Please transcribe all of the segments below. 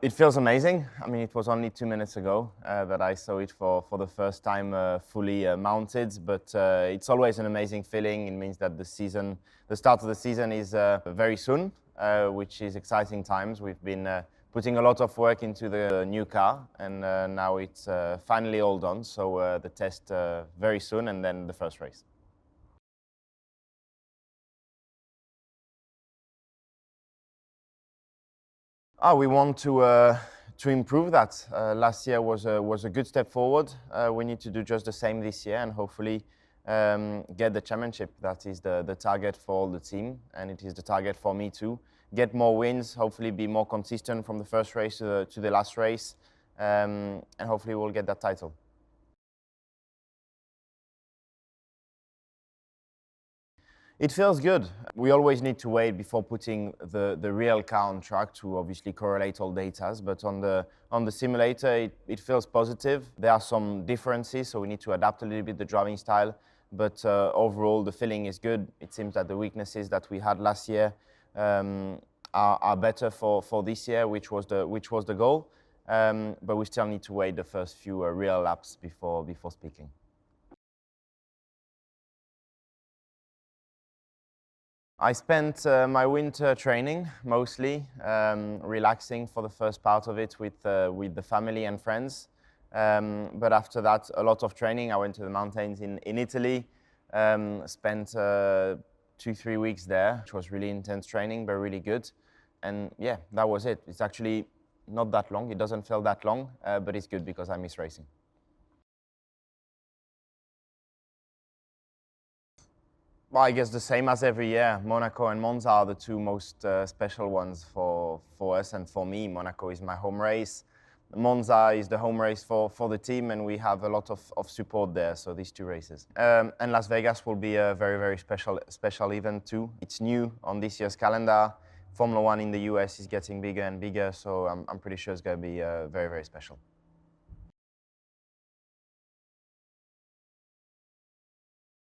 It feels amazing. I mean, it was only 2 minutes ago that I saw it for the first time fully mounted, but it's always an amazing feeling. It means that the start of the season is very soon, which is exciting times. We've been putting a lot of work into the new car, and now it's finally all done. So the test very soon, and then the first race. We want to improve that. Last year was a good step forward. We need to do just the same this year and hopefully get the championship. That is the target for all the team, and it is the target for me too. Get more wins, hopefully be more consistent from the first race to the last race, and hopefully we'll get that title. It feels good. We always need to wait before putting the real car on track to obviously correlate all data. But on the simulator, it feels positive. There are some differences, so we need to adapt a little bit the driving style. But overall, the feeling is good. It seems that the weaknesses that we had last year are better for this year, which was the goal. But we still need to wait the first few real laps before speaking. I spent my winter training mostly, relaxing for the first part of it with the family and friends. But after that, a lot of training. I went to the mountains in Italy, spent 2-3 weeks there, which was really intense training, but really good. And yeah, that was it. It's actually not that long. It doesn't feel that long, but it's good because I miss racing. Well, I guess the same as every year. Monaco and Monza are the two most special ones for us and for me. Monaco is my home race. Monza is the home race for the team, and we have a lot of support there, so these two races. And Las Vegas will be a very, very special event too. It's new on this year's calendar. Formula One in the US is getting bigger and bigger, so I'm pretty sure it's going to be very, very special.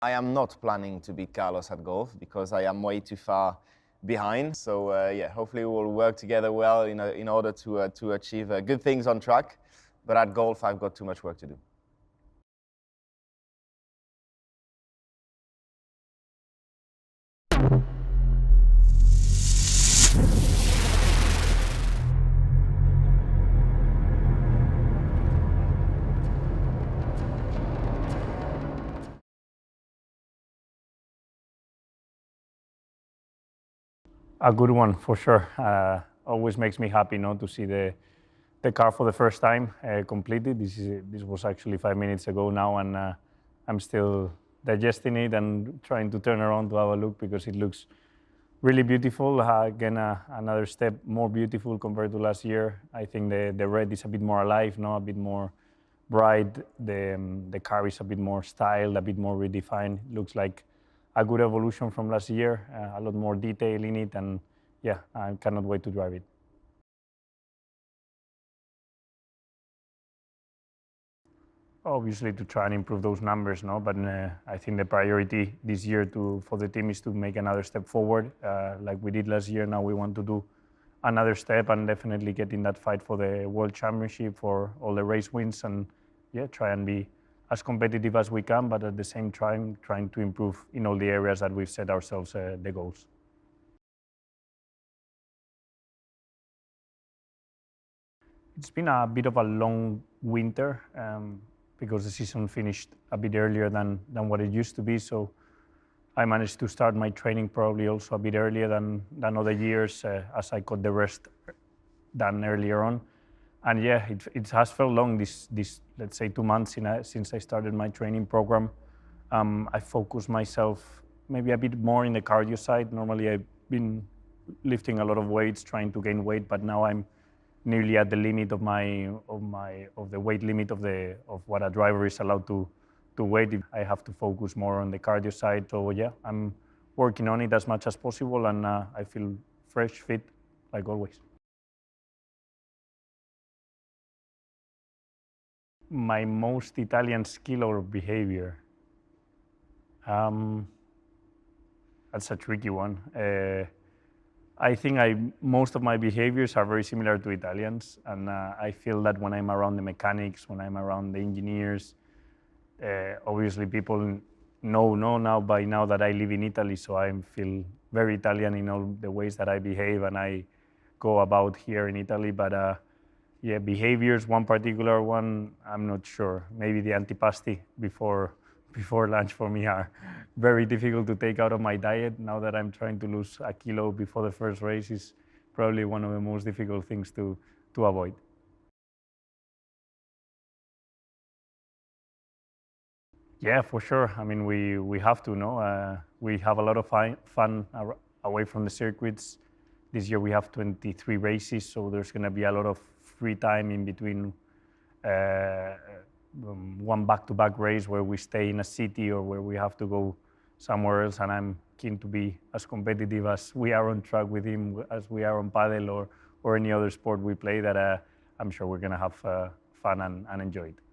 I am not planning to beat Carlos at golf because I am way too far behind. So yeah, hopefully we'll work together well in order to achieve good things on track. But at golf, I've got too much work to do. A good one for sure. Always makes me happy, to see the car for the first time completed. This was actually 5 minutes ago now, and I'm still digesting it and trying to turn around to have a look because it looks really beautiful. Again, another step more beautiful compared to last year. I think the red is a bit more alive, a bit more bright. The car is a bit more styled, a bit more redefined. Looks like a good evolution from last year, a lot more detail in it, and yeah, I cannot wait to drive it. Obviously to try and improve those numbers, but I think the priority this year for the team is to make another step forward, like we did last year. Now we want to do another step and definitely get in that fight for the World Championship, for all the race wins, and yeah, try and be as competitive as we can, but at the same time trying to improve in all the areas that we've set ourselves the goals. It's been a bit of a long winter because the season finished a bit earlier than what it used to be. So I managed to start my training probably also a bit earlier than other years as I got the rest done earlier on. And yeah, it has felt long, this let's say 2 months since I started my training program. I focused myself maybe a bit more in the cardio side. Normally I've been lifting a lot of weights, trying to gain weight, but now I'm nearly at the limit of the weight limit of what a driver is allowed to weight. I have to focus more on the cardio side. So yeah, I'm working on it as much as possible, and I feel fresh, fit, like always. My most Italian skill or behavior? That's a tricky one. I think most of my behaviors are very similar to Italians, and I feel that when I'm around the mechanics, when I'm around the engineers, obviously people know now by now that I live in Italy, so I feel very Italian in all the ways that I behave and I go about here in Italy. But yeah, behaviors, one particular one, I'm not sure. Maybe the antipasti before lunch for me are very difficult to take out of my diet. Now that I'm trying to lose a kilo before the first race is probably one of the most difficult things to avoid. Yeah, for sure. I mean, we have to know. We have a lot of fun away from the circuits. This year we have 23 races, so there's going to be a lot of free time in between one back-to-back race where we stay in a city or where we have to go somewhere else. And I'm keen to be as competitive as we are on track with him, as we are on paddle or any other sport we play, that I'm sure we're going to have fun and enjoy it.